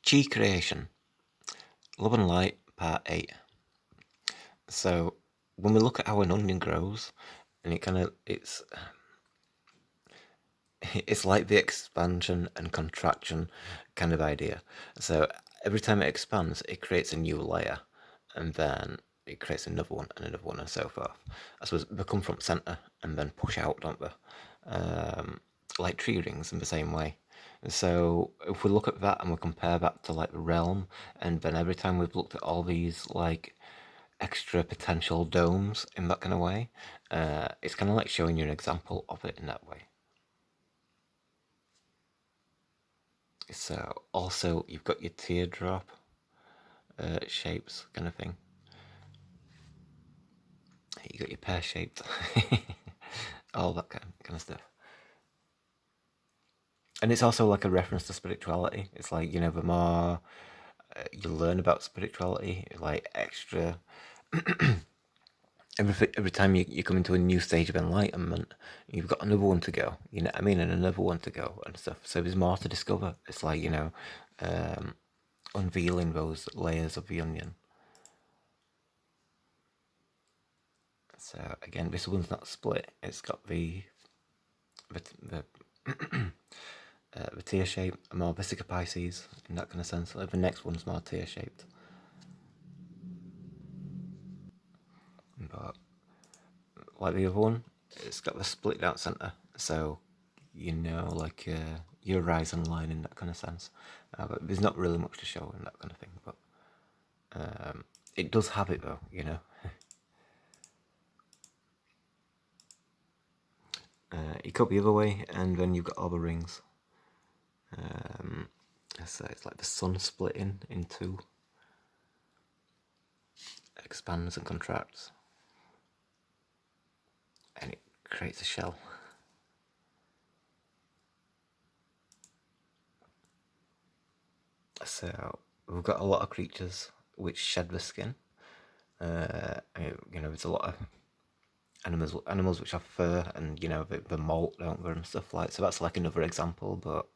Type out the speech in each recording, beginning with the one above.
Chi creation, love and light, part 8. So when we look at how an onion grows, and it's like the expansion and contraction kind of idea. So every time it expands, it creates a new layer, and then it creates another one and another one and so forth. I suppose they come from center and then push out, don't they? Like tree rings in the same way. So if we look at that and we compare that to like the realm, and then every time we've looked at all these like extra potential domes in that kind of way, it's kind of like showing you an example of it in that way. So also you've got your teardrop shapes kind of thing. You got your pear shaped, all that kind of stuff. And it's also like a reference to spirituality. It's like, you know, the more you learn about spirituality, like extra. Every time you come into a new stage of enlightenment, you've got another one to go. You know what I mean? And another one to go and stuff. So there's more to discover. It's like, you know, unveiling those layers of the onion. So again, this one's not split. It's got the tear shape, more Vesica Pisces in that kind of sense. Like the next one's more tear shaped. But like the other one, it's got the split down center. So, you know, like your horizon line in that kind of sense. But there's not really much to show in that kind of thing. But it does have it though, you know. You cut the other way, and then you've got all the rings. So it's like the sun splitting in two, expands and contracts, and it creates a shell. So we've got a lot of creatures which shed the skin. You know, there's a lot of animals which have fur, and you know the molt, don't they, and stuff like. So that's like another example. But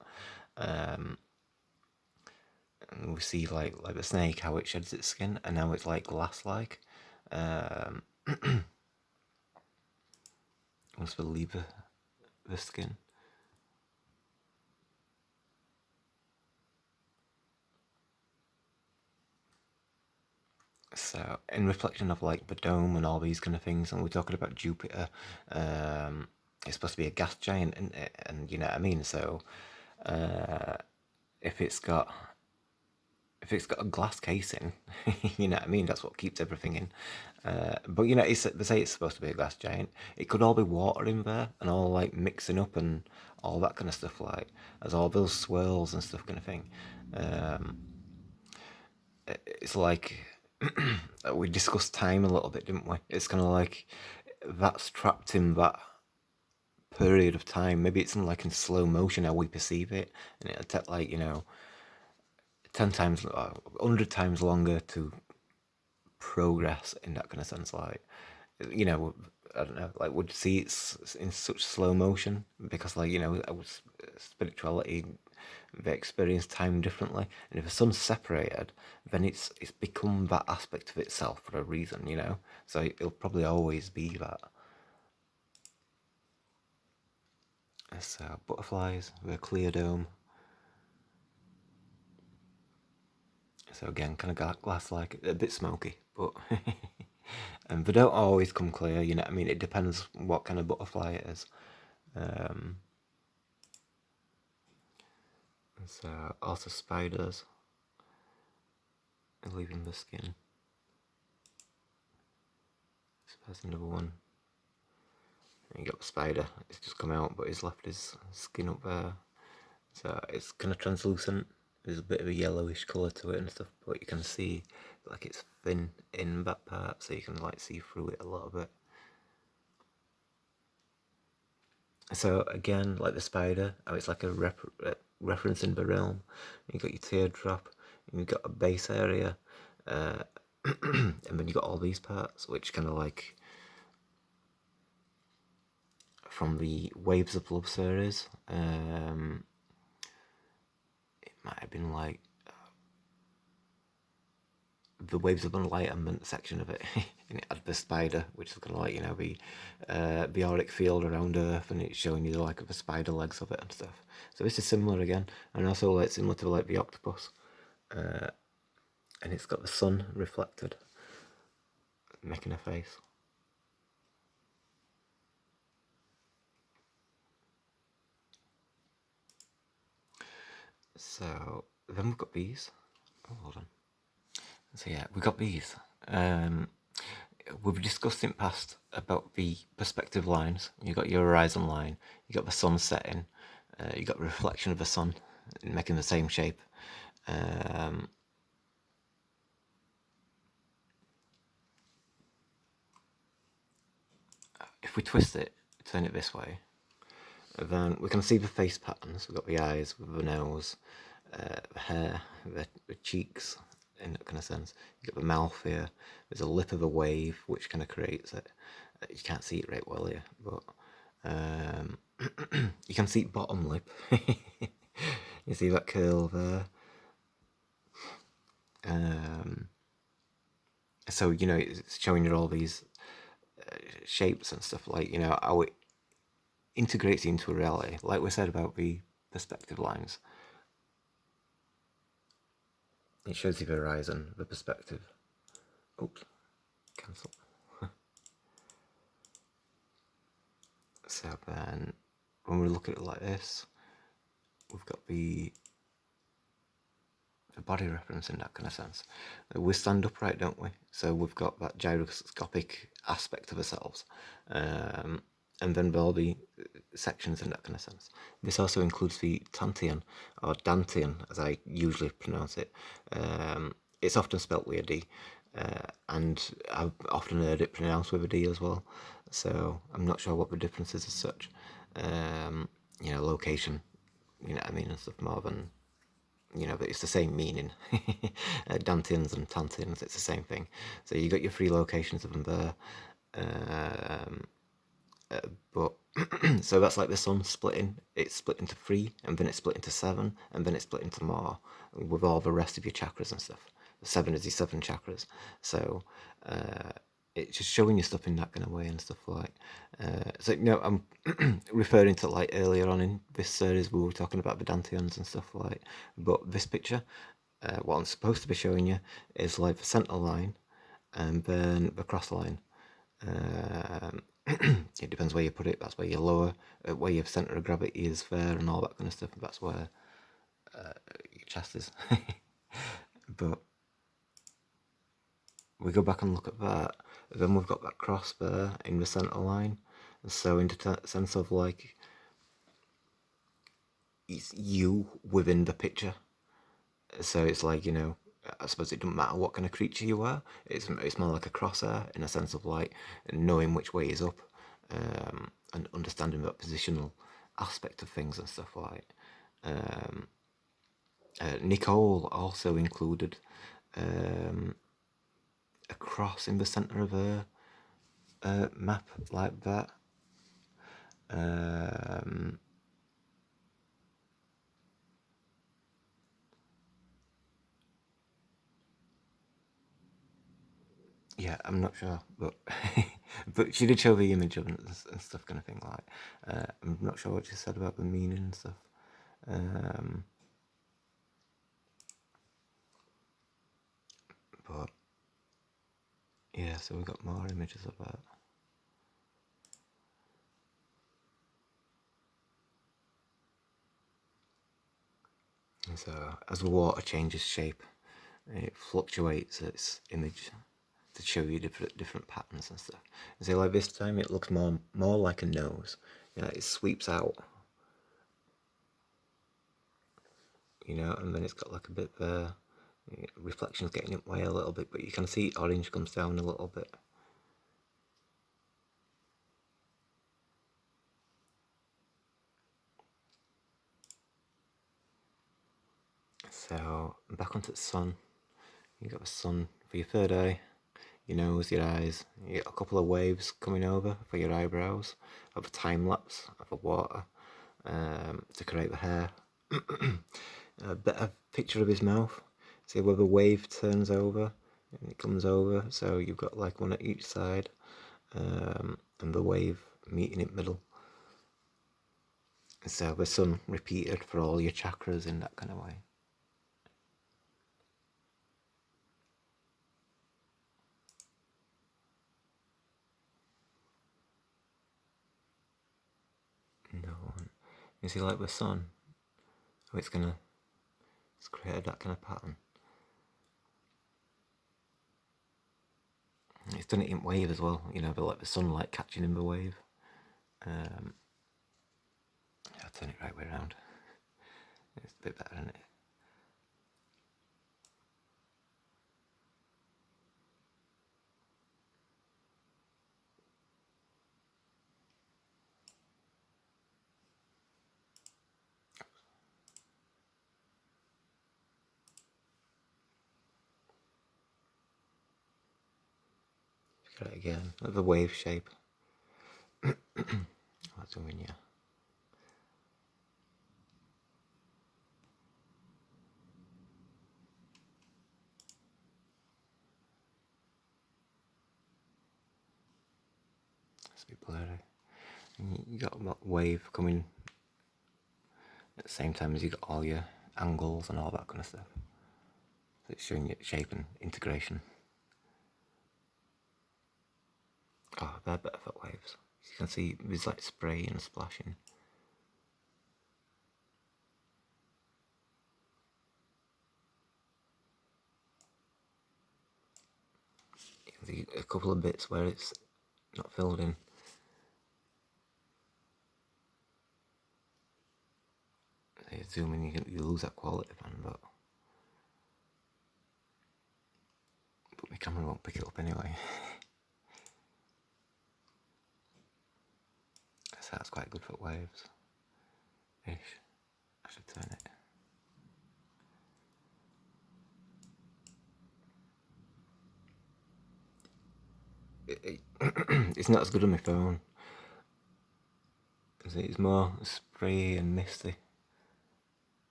we see like the snake, how it sheds its skin, and now it's like glass-like. Once we leave the skin. So, in reflection of like the dome and all these kind of things, and we're talking about Jupiter, it's supposed to be a gas giant, and you know what I mean. So, if it's got a glass casing, you know what I mean. That's what keeps everything in. But you know, they say it's supposed to be a glass giant. It could all be water in there and all like mixing up and all that kind of stuff. Like as all those swirls and stuff kind of thing. It's like we discussed time a little bit, didn't we? It's kind of like that's trapped in that period of time. Maybe it's in like in slow motion how we perceive it, and it'll take like, you know, 10 times, 100 times longer to progress in that kind of sense. Like, you know, I don't know, like would see it's in such slow motion because, like, you know, spirituality, they experience time differently, and if the sun's separated, then it's become that aspect of itself for a reason, you know. So it'll probably always be that. So butterflies with a clear dome. So again, kind of glass-like, a bit smoky, but and they don't always come clear. You know what I mean? It depends what kind of butterfly it is. So also spiders leaving the skin. So there's another one. And you got the spider. It's just come out, but he's left his skin up there. So it's kind of translucent. There's a bit of a yellowish colour to it and stuff, but you can see like it's thin in that part, so you can like see through it a little bit. So again, like the spider, how it's like a reference in the realm. You got your teardrop, and you got a base area, and then you got all these parts, which kind of like from the Waves of Love series. It might have been like the waves of enlightenment section of it. And it had the spider, which is kind of like, you know, the auric field around Earth, and it's showing you like the spider legs of it and stuff. So this is similar again, and also like similar to like the octopus. And it's got the sun reflected, making a face. So then we've got these. Oh, hold on. So yeah, we've got these. We've discussed in the past about the perspective lines. You've got your horizon line, you've got the sun setting, you've got the reflection of the sun making the same shape. If we twist it, turn it this way, then we can see the face patterns. We've got the eyes, the nose, the hair, the cheeks, in that kind of sense. You've got the mouth here. There's a lip of a wave, which kind of creates it. You can't see it right well here, but you can see bottom lip. You see that curl there. So, you know, it's showing you all these shapes and stuff, like, you know, how it integrates into a reality, like we said about the perspective lines. It shows you the horizon, the perspective. Oops, cancel. So then, when we look at it like this, we've got the body reference in that kind of sense. We stand upright, don't we? So we've got that gyroscopic aspect of ourselves. And then there'll be sections in that kind of sense. This also includes the Tantian, or Dantian, as I usually pronounce it. It's often spelt with a D, and I've often heard it pronounced with a D as well. So I'm not sure what the difference is as such. You know, location, you know what I mean, and stuff, more than, you know, but it's the same meaning. Dantians and Tantians, it's the same thing. So you got your three locations of them there. But so that's like the sun splitting. It's split into 3, and then it's split into 7, and then it's split into more with all the rest of your chakras and stuff. The 7 is your 7 chakras. So it's just showing you stuff in that kind of way and stuff like. So you know, I'm referring to like earlier on in this series we were talking about the Dantians and stuff like. But this picture, what I'm supposed to be showing you is like the center line, and then the cross line. It depends where you put it. That's where your lower, where your center of gravity is there, and all that kind of stuff. That's where your chest is. But we go back and look at that. Then we've got that cross there in the center line. So in the sense of like, it's you within the picture. So it's like, you know, I suppose it doesn't matter what kind of creature you are. It's more like a crosshair in a sense of like knowing which way is up, and understanding that positional aspect of things and stuff like. Nicole also included a cross in the center of her map like that. Yeah, I'm not sure, but but she did show the image of it and stuff, kind of thing. Like, I'm not sure what she said about the meaning and stuff. But yeah, so we got more images of that. And so as the water changes shape, it fluctuates its image to show you different patterns and stuff. And so like this time it looks more like a nose. You know, it sweeps out, you know, and then it's got like a bit there. Reflection's getting it way a little bit, but you can see orange comes down a little bit. So back onto the sun. You got the sun for your third eye, your nose, your eyes. You get a couple of waves coming over for your eyebrows, of a time lapse of the water, to create the hair. A bit of picture of his mouth. See where the wave turns over. and it comes over, so you've got like one at each side, and the wave meeting in the middle. So the sun repeated for all your chakras in that kind of way. No one. You see, like the sun, how it's created that kind of pattern. It's done it in wave as well, like the sunlight catching in the wave. I'll turn it right way around. It's a bit better, isn't it? Get it again. The wave shape. That's doing, yeah. It's a bit blurry. And you got that wave coming at the same time as you got all your angles and all that kind of stuff. So it's showing you shape and integration. Oh, they're better for waves. As you can see, there's like spray and splashing. You can see a couple of bits where it's not filled in. So you zoom in, you lose that quality, man, but my camera won't pick it up anyway. So that's quite good for waves. Ish. I should turn it. It's not as good on my phone. It's more spray and misty.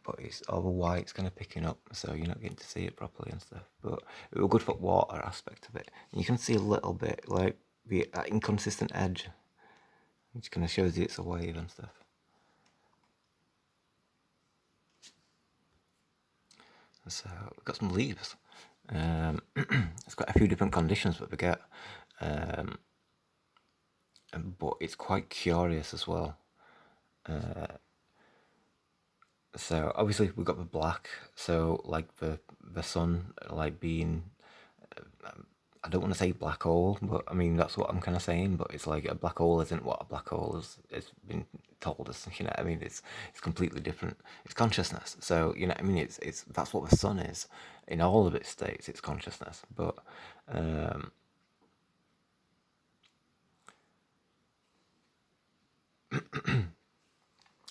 But it's all the white's kind of picking up, so you're not getting to see it properly and stuff. But it was good for water aspect of it. And you can see a little bit, like the inconsistent edge, which kind of shows you it's a wave and stuff. So we've got some leaves. There's quite a few different conditions that we get, but it's quite curious as well. So obviously we've got the black, so like the sun like being, I don't want to say black hole, but I mean that's what I'm kind of saying. But it's like a black hole isn't what a black hole is been told us. I mean it's completely different. It's consciousness. So I mean it's that's what the sun is in all of its states. It's consciousness. But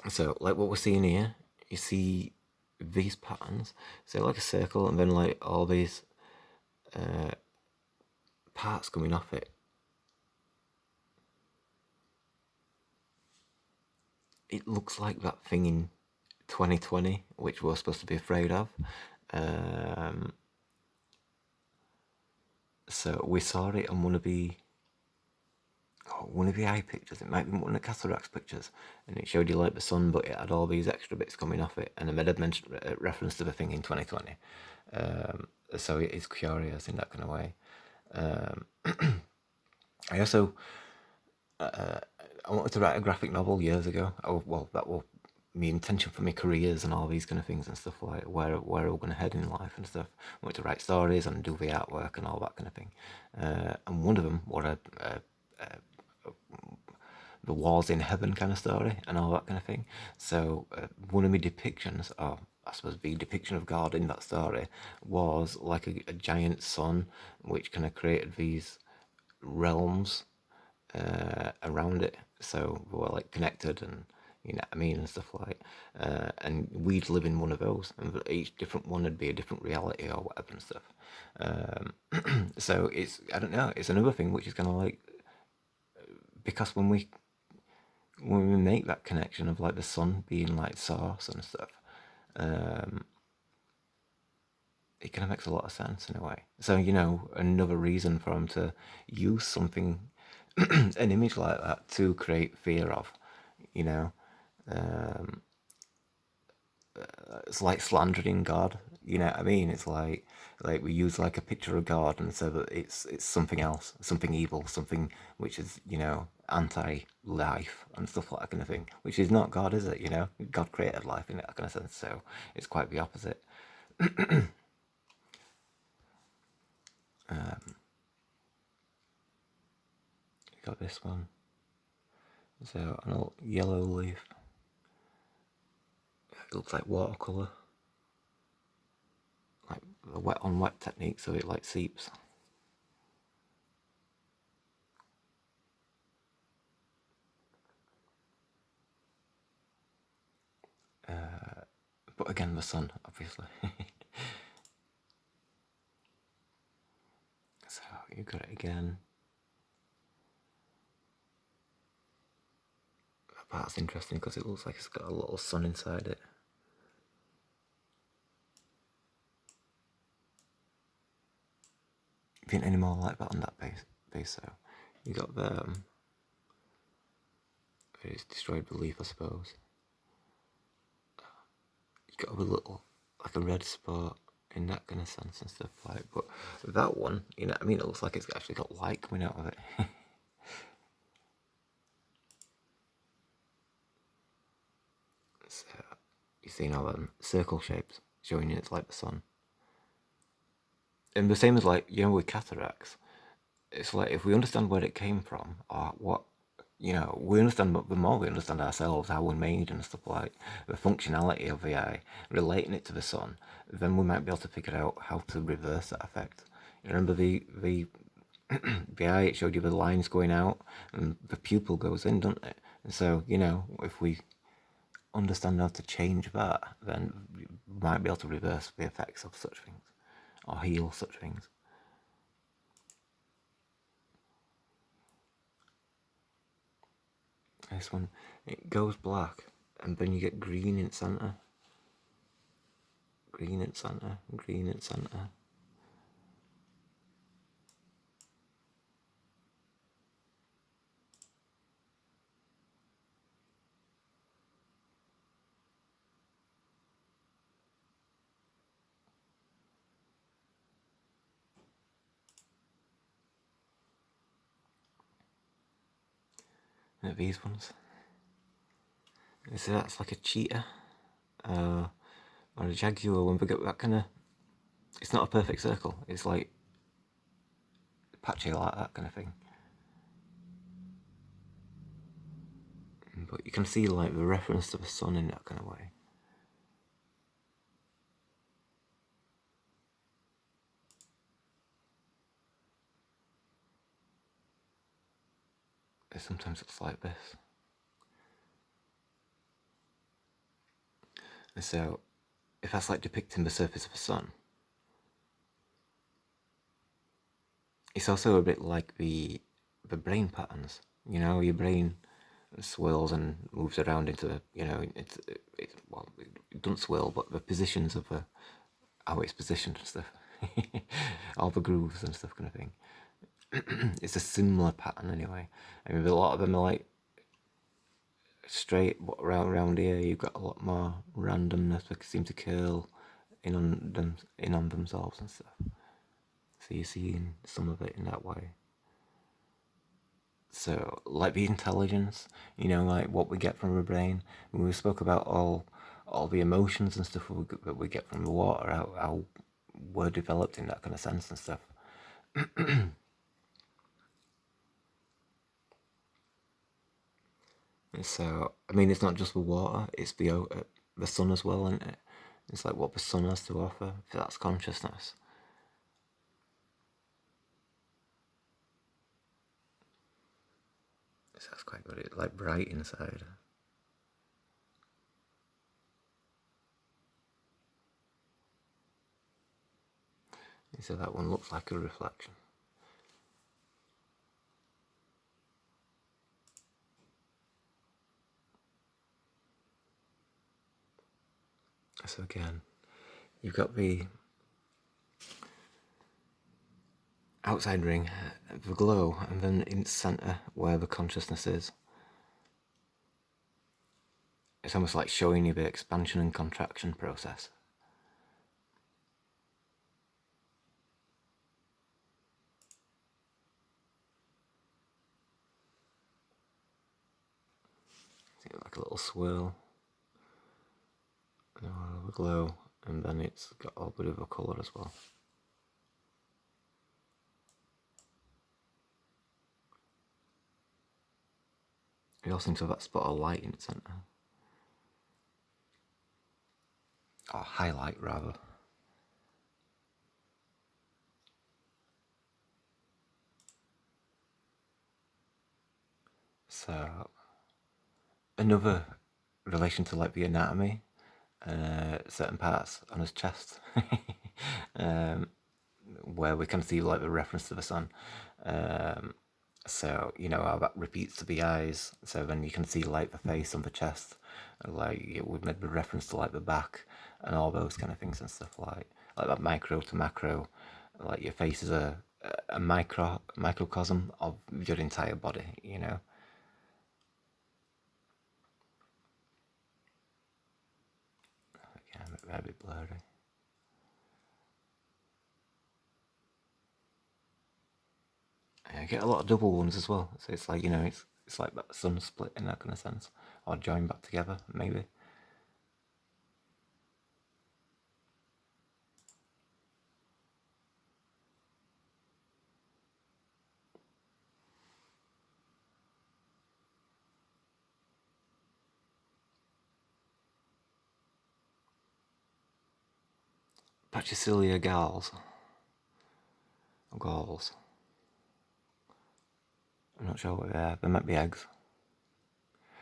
so like what we're seeing here, you see these patterns. So like a circle, and then like all these parts coming off it. It looks like that thing in 2020, which we're supposed to be afraid of. So we saw it on one of the eye pictures. It might be one of the cataracts pictures, and it showed you like the sun, but it had all these extra bits coming off it, and it made a reference to the thing in 2020. So it is curious in that kind of way. I also I wanted to write a graphic novel years ago. That was my intention for my careers and all these kind of things and stuff, like where we're going to head in life and stuff. I wanted to write stories and do the artwork and all that kind of thing. And one of them was the wars in heaven kind of story and all that kind of thing. So one of my depictions, or I suppose the depiction of God in that story, was like a giant sun, which kind of created these realms around it. So we were like connected, and you know what I mean, and stuff like. And we'd live in one of those, and each different one would be a different reality or whatever and stuff. So it's, I don't know, it's another thing which is kind of like, because when we make that connection of like the sun being like source and stuff, it kind of makes a lot of sense in a way. So, you know, another reason for him to use something, an image like that, to create fear of, you know, it's like slandering God. You know what I mean? It's like we use like a picture of God and so that it's something else, something evil, something which is, you know, anti-life and stuff like that kind of thing. Which is not God, is it? You know, God created life in that kind of sense, so it's quite the opposite. You got this one. So an old yellow leaf. It looks like watercolor, like the wet on wet technique, so it like seeps. But again, the sun, obviously. So you got it again. That part's interesting because it looks like it's got a little sun inside it. If you ain't any more like that on that base, so you got the it's destroyed the leaf, I suppose. You got a little like a red spot in that kind of sense and stuff like. But that one, you know, I mean, it looks like it's actually got light coming out of it. So you see now circle shapes showing you it's like the sun. And the same as like, you know, with cataracts, it's like if we understand where it came from or what, you know, we understand, the more we understand ourselves, how we're made and stuff like the functionality of the eye, relating it to the sun, then we might be able to figure out how to reverse that effect. You remember the the eye, it showed you the lines going out and the pupil goes in, doesn't it? And so, you know, if we understand how to change that, then we might be able to reverse the effects of such things or heal such things. This one, it goes black and then you get green in center, green in center, green in center. And these ones, you see that's like a cheetah or a jaguar. When we get that kind of, it's not a perfect circle. It's like patchy like that kind of thing. But you can see like the reference to the sun in that kind of way. And sometimes it's like this. And so, if that's like depicting the surface of the sun, it's also a bit like the brain patterns. You know, your brain swirls and moves around into, you know, it's well, it doesn't swirl, but the positions of the how it's positioned and stuff, all the grooves and stuff kind of thing. It's a similar pattern anyway. I mean, a lot of them are like straight, but around here you've got a lot more randomness. They seem to curl in on themselves and stuff. So you're seeing some of it in that way. So, like the intelligence, you know, like what we get from the brain. When we spoke about all the emotions and stuff that we get from the water, how we're developed in that kind of sense and stuff. And so, I mean, it's not just the water; it's the sun as well, isn't it? It's like what the sun has to offer. If that's consciousness. So that's quite good. It's like bright inside. So that one looks like a reflection. So again, you've got the outside ring, the glow, and then in its center where the consciousness is. It's almost like showing you the expansion and contraction process. See, like a little swirl, and a glow, and then it's got a bit of a colour as well. It also seems to have that spot of light in its centre. Or highlight, rather. So, another relation to like the anatomy, certain parts on his chest, where we can see like the reference to the sun. So you know how that repeats to the eyes. So then you can see like the face on the chest, like we've made the reference to like the back and all those kind of things and stuff like that micro to macro. Like your face is a microcosm of your entire body. You know. Yeah, a bit blurry. I get a lot of double ones as well. So it's like, you know, it's like that sun split in that kind of sense. Or joined back together, maybe. Brachycelia galls. Or galls. I'm not sure what they are. They might be eggs.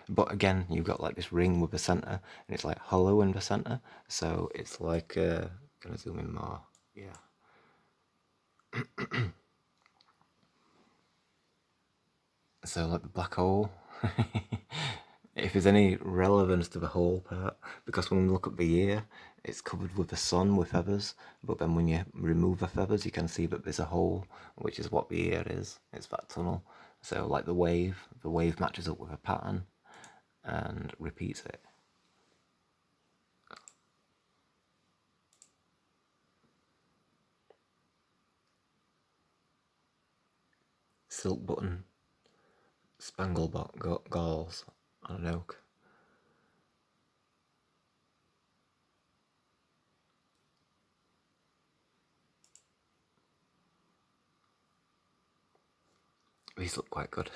But again, you've got like this ring with the centre, and it's like hollow in the centre. So it's like, gonna zoom in more. Yeah. So like the black hole. If there's any relevance to the whole part, because when we look at the ear, it's covered with the sun with feathers, but then when you remove the feathers, you can see that there's a hole, which is what the ear is. It's that tunnel. So like the wave matches up with a pattern and repeats it. Silk button, spangle galls on an oak. These look quite good.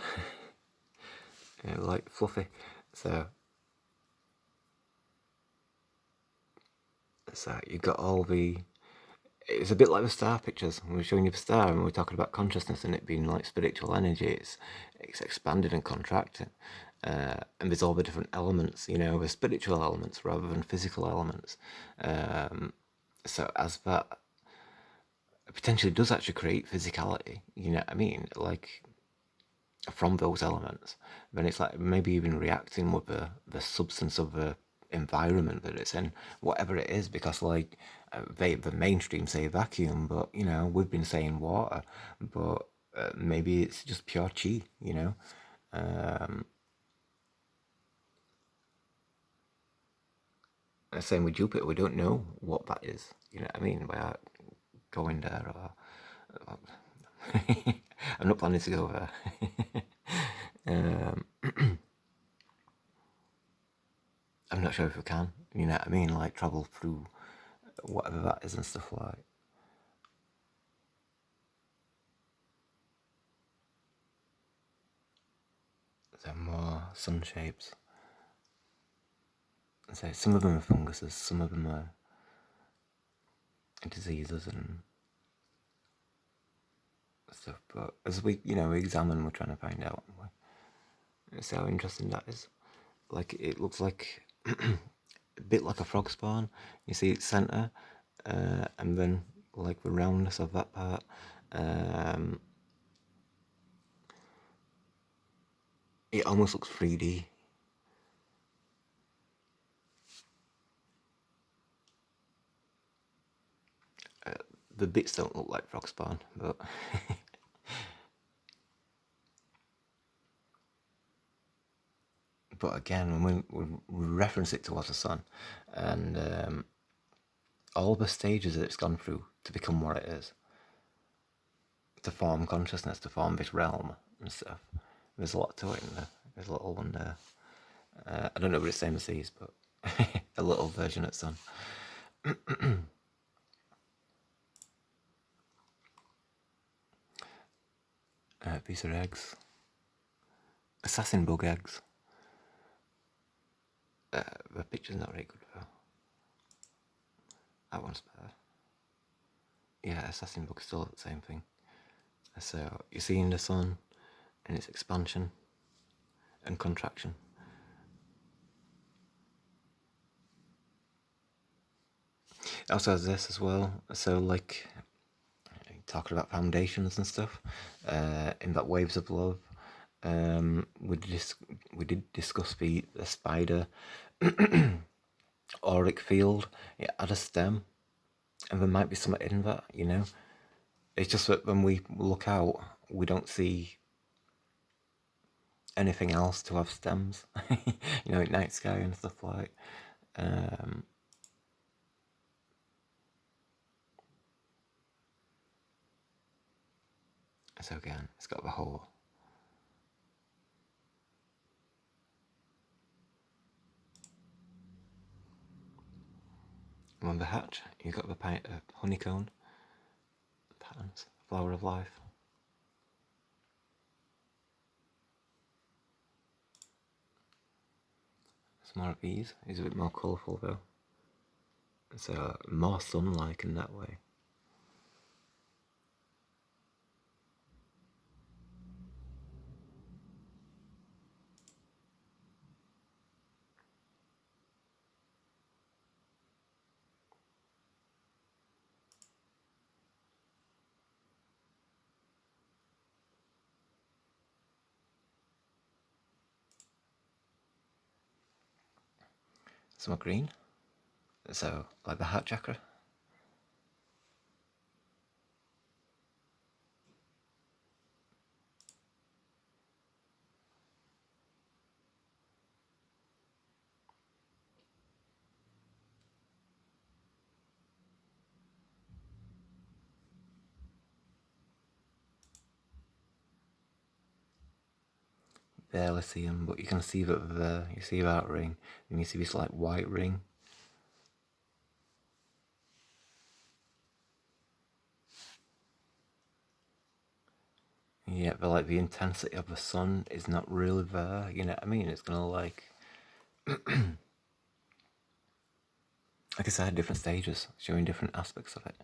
Like fluffy. So you got all the. It's a bit like the star pictures. When we're showing you the star and we're talking about consciousness and it being like spiritual energy, it's expanded and contracted. And there's all the different elements, you know, the spiritual elements rather than physical elements. So as that potentially does actually create physicality, you know what I mean? Like from those elements, then it's like maybe even reacting with the substance of the environment that it's in, whatever it is, because like the mainstream say vacuum, but you know we've been saying water, but maybe it's just pure chi, you know. Same with Jupiter, we don't know what that is, you know what I mean, without going there or I'm not planning to go there. I'm not sure if we can, you know what I mean, like travel through whatever that is and stuff like. There are more sun shapes. So some of them are funguses, some of them are diseases and stuff. But as we, you know, we examine, we're trying to find out. See how interesting that is. Like it looks like a bit like a frog spawn. You see its center, and then like the roundness of that part. It almost looks 3D. The bits don't look like frog spawn, but but again, when we reference it towards the sun, and all the stages that it's gone through to become what it is, to form consciousness, to form this realm and stuff. There's a lot to it in there. There's a little one there. I don't know what it's same as these, but a little version of sun. These are eggs. Assassin bug eggs. The picture's not very good though. That one's better. Yeah, assassin bug is still the same thing. So you're seeing the sun and its expansion and contraction. It also has this as well. So like talking about foundations and stuff, in that Waves of Love, we did discuss the spider auric field. It had a stem, and there might be something in that, you know. It's just that when we look out, we don't see anything else to have stems, you know, night sky and stuff like. So again, it's got the hole. And on the hatch, you've got the honeycomb patterns, flower of life. Some more of these. He's a bit more colourful though. So more sun-like in that way. Some more green. So like the heart chakra. Barely see them, but you can see that there. You see that ring, and you see this like white ring. Yeah, but like the intensity of the sun is not really there. You know what I mean? It's gonna like I said, different stages, showing different aspects of it.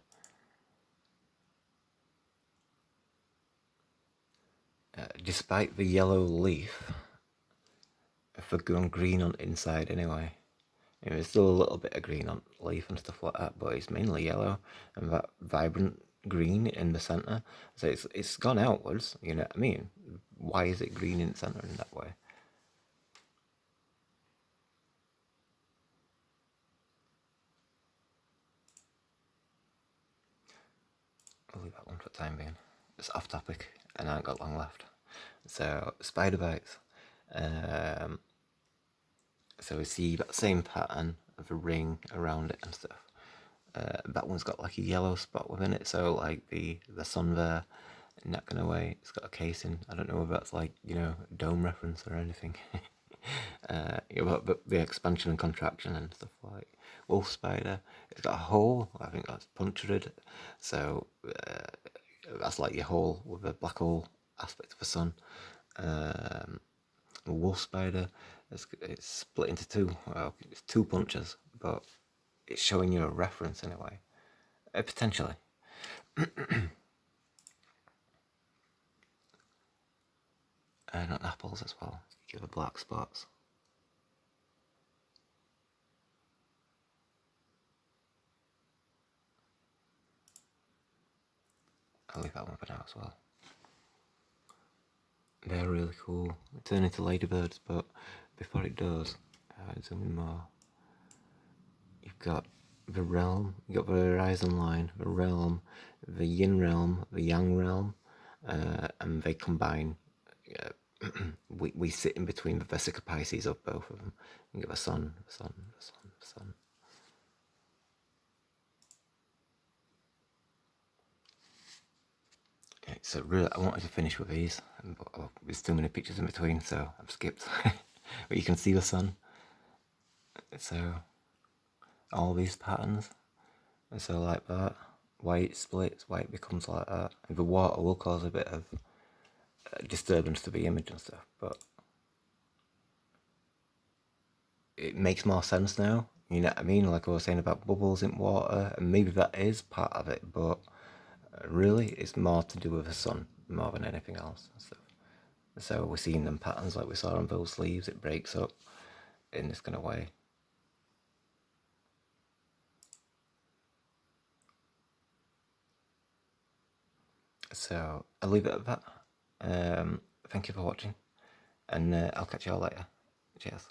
Despite the yellow leaf, if we're going green on the inside anyway, you know, there's still a little bit of green on the leaf and stuff like that, but it's mainly yellow and that vibrant green in the centre. So it's gone outwards, you know what I mean? Why is it green in the centre in that way? I'll leave that one for the time being. It's off topic and I haven't got long left. So, spider bites. So we see that same pattern of a ring around it and stuff. That one's got like a yellow spot within it, so like the sun there, not going away. It's got a casing. I don't know if that's like, you know, dome reference or anything. But the expansion and contraction and stuff like wolf spider. It's got a hole. I think that's punctured. So that's like your hole with a black hole aspect of the sun. Wolf spider, it's split into two. Well, it's two punches, but it's showing you a reference anyway. Potentially. Not apples as well. Give the black spots. I'll leave that one for now as well. They're really cool. They turn into ladybirds, but before it does, zoom in more. You've got the realm, you've got the horizon line, the realm, the yin realm, the yang realm, and they combine. We sit in between the Vesica Pisces of both of them. You get the sun, the sun, the sun, the sun. Okay, so really, I wanted to finish with these, but there's too many pictures in between, so I've skipped. But you can see the sun. So all these patterns, and so like that, white splits, white becomes like that. And the water will cause a bit of disturbance to the image and stuff, but it makes more sense now. You know what I mean? Like I was saying about bubbles in water, and maybe that is part of it, but really it's more to do with the sun more than anything else. So we're seeing them patterns like we saw on those leaves. It breaks up in this kind of way. So I'll leave it at that. Thank you for watching, and I'll catch you all later. Cheers.